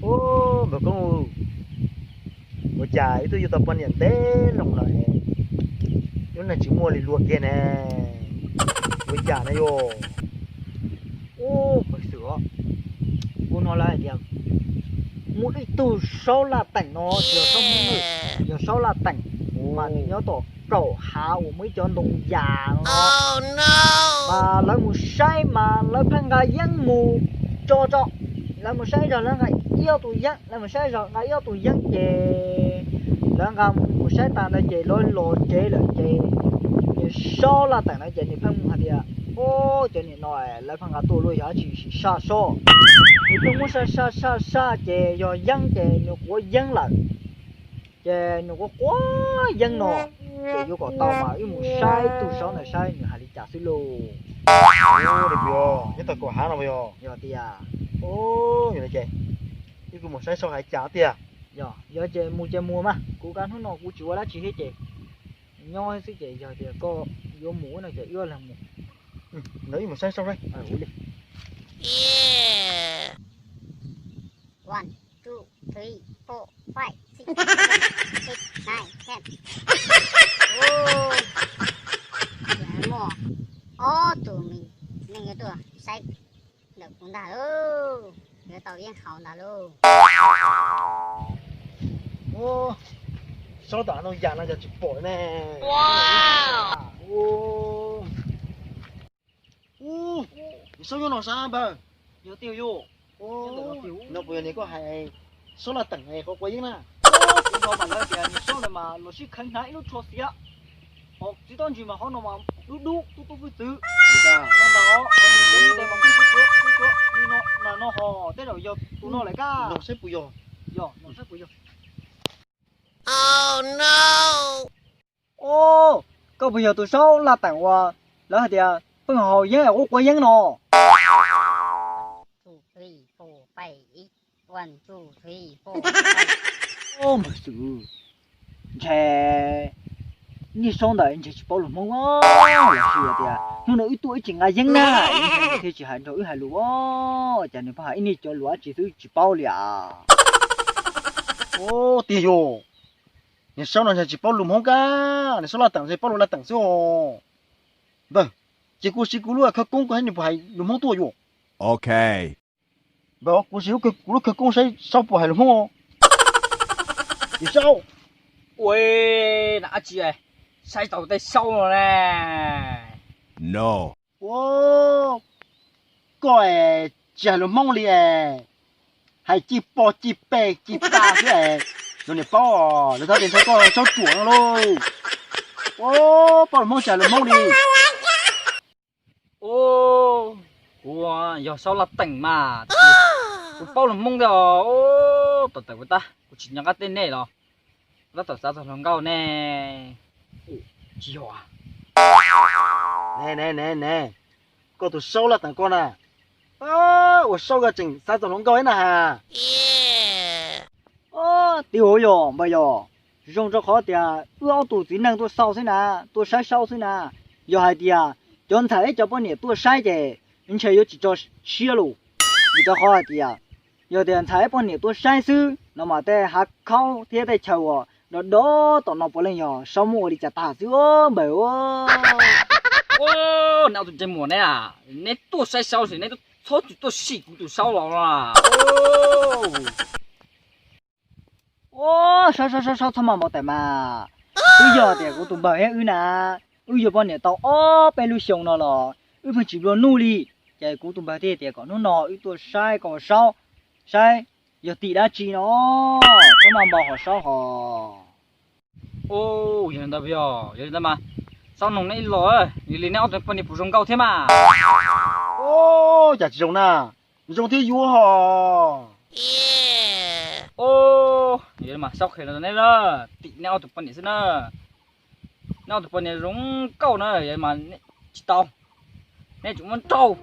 ô bà con một chài tôi yêu tập quan nhận tế lòng lại nó là chỉ mua liền luộc kia nè với chả này yo ô phải sửa cô nói lại đi một cái từ sau là tảnh nó giờ sau người giờ sau là tảnh mà thì nhớ tổ cậu hào mới cho đồng già nó mà lấy một say mà lấy phân gà dân mù cho lấy một say rồi lấy gà yêu tụi dân lấy một say rồi gà yêu tụi dân chè lấy gà một say tàn là chè lôi lồ chè là chè sau là tảnh là chè thì phân hạt địa ô chè này nói lấy phân gà tụi lôi giá chỉ sa so thì phân muốn sa chè rồi dân chè nó của dân là chè nó có quá dân nọ chè vô cỏ tao mà yêu một sai tụi sau này sai nữa hạt đi trả xí lô ô đẹp vô nhất là cổ há nào vô giờ tia ô như này chè yêu một sai sau hãy trả tia giờ chè mua mà cố gắng hôm nọ cố chúa đã chỉ hết chè nho hay chè giờ chè có vô mũ này chè yêu là một lấy một sai sau đây uống đi. Yeah. 1, 2, 3, 4, 5, 6, 7, 8, 9, 10. Oh, dạ mò. Ô, tụi mình cái tụi sách được cũng đã luôn. Cái tàu yên hậu đã luôn. Ô, sau đó nó già nóจะchụp bổi nè. Wow. Ô, ô, sao vô nó sao bà? Vô tiêu vô. Ô, nó vừa này có hay số là tầng này có quấy nè. Ô, nó mà lấy tiền số này mà nó chỉ khánh thái nó cho xía. Họ chỉ toàn gì mà họ nó mà đu với tứ. Nó đó, mình để mà cứ nó là nó họ thế rồi giờ tụi nó lại cả. Nó xếp bùi vô. Nó xếp bùi vô. Oh no. Ô, có bây giờ tụi số là tặng qua lỡ hả tiệt, phân hồ với là có quấy nó. 2, 3, 4, 5, 1, 2, 3, 4, 5. Ô mà sự, chè, như xong đấy chỉ bảo luôn mong á, là gì vậy? Nhưng nó ít tuổi chỉ ngay dân nè, thì chỉ hành thôi hành lúa, cho nên phải ini cho lúa chỉ bảo liền. Ô tiền vô, nhưng sau này chỉ bảo luôn mong cả, nhưng sau là tặng chỉ bảo luôn là tặng số. Vâng, chỉ cú lúa khởi công cái này phải luôn mong tuổi vô. Okay. Vâng, cú lúa khởi công sẽ sau phải luôn mong. Vì sao? Ui, nã chị ơi, sai tàu tay sau rồi nè. No. Ô, coi chả luôn mong liền, hay chỉ bò chỉ bè chỉ ba thế, rồi này bò, nó thấy đến thấy coi cháu chuột luôn. Ô, bò luôn mong chả luôn mong đi. Ô, wow, giờ sau là tỉnh mà. Tôi bao lần mông rồi, ô, tao tao ta, tôi chỉ nhắc cái tên này rồi. Nó tao sao tao không câu nè. Gì hả? Nè, con tụi sâu là thằng con à. Ủa sâu cái chừng sao tụi nó câu ấy nè hà. Tiêu hối rồi, bây giờ dùng cho khó thì ưa tụi tí năng tôi sau thế nè, tôi sai sau thế nè. Giờ hai thì chọn thấy cho bọn này tôi sai chứ, nhưng chơi chỉ cho chia luôn. Vì cho khó thì giờ thì thấy bọn này tôi sai sư, nó mà thế hạt khâu thế thế chầu nó đó tụi nó bỏ lên nhỏ, sau mua đi chả ta chứ bể ô. Ô, nào tụi chơi mùa này à? Nè tôi sai sau thì nè tôi thoát tôi xịt tụi sau rồi à. Ô, sao thằng mà tại mà. Bây giờ thì của tụi bà hết ư nè. Ư giờ bọn này tao bé lưu xong nó là ư phải chịu luôn nu đi. Chạy của tụi bà thế thì có nó nọ ư tôi sai còn sao? Sai, giờ tỷ đã chi nó. Thằng mà bảo họ sao họ. Ô, giờ bây giờ mà sao nông này rồi, giờ lên nào tụi bọn này phụ dùng câu thế mà. Ô, chả chỉ dùng nè. Dùng thì vua họ. Ô, giờ mà sao khởi là này đó, tị nào tụi bọn này xem nữa. Nào tụi bọn này dùng câu nữa, giờ mà chỉ tao. Này chúngมันtrâu.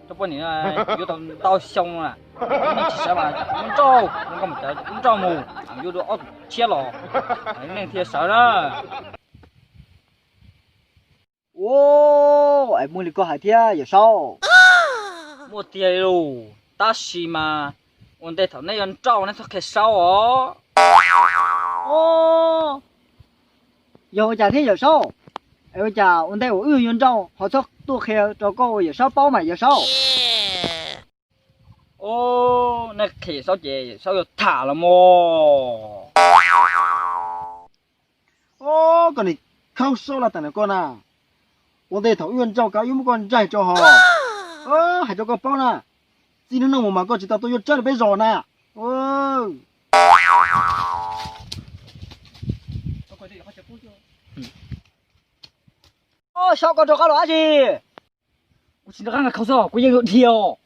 Tụi bọn này vô tao xong à. Này chỉ sợ mà chúngมันtrâu, nó có một cái chúng trâu mù, vô đồ ớt chia lò. Này thì sợ đó. Ô, em muốn đi có hải thia giờ sao? Mua tiền luôn, ta xì mà. 我带头那样照那他开烧哦。哦，有家庭有烧，有家我带我用照，好做多开照高有烧包嘛有烧。哦，那开烧节烧要塔了么？哦，个你靠烧了等下个呢，我带头用照高有么个在照好。哦，还照个包呢，今天我嘛个知道都要照了被热呢。哦。哦，小哥照高了去。我今天看看考试，我也有跳。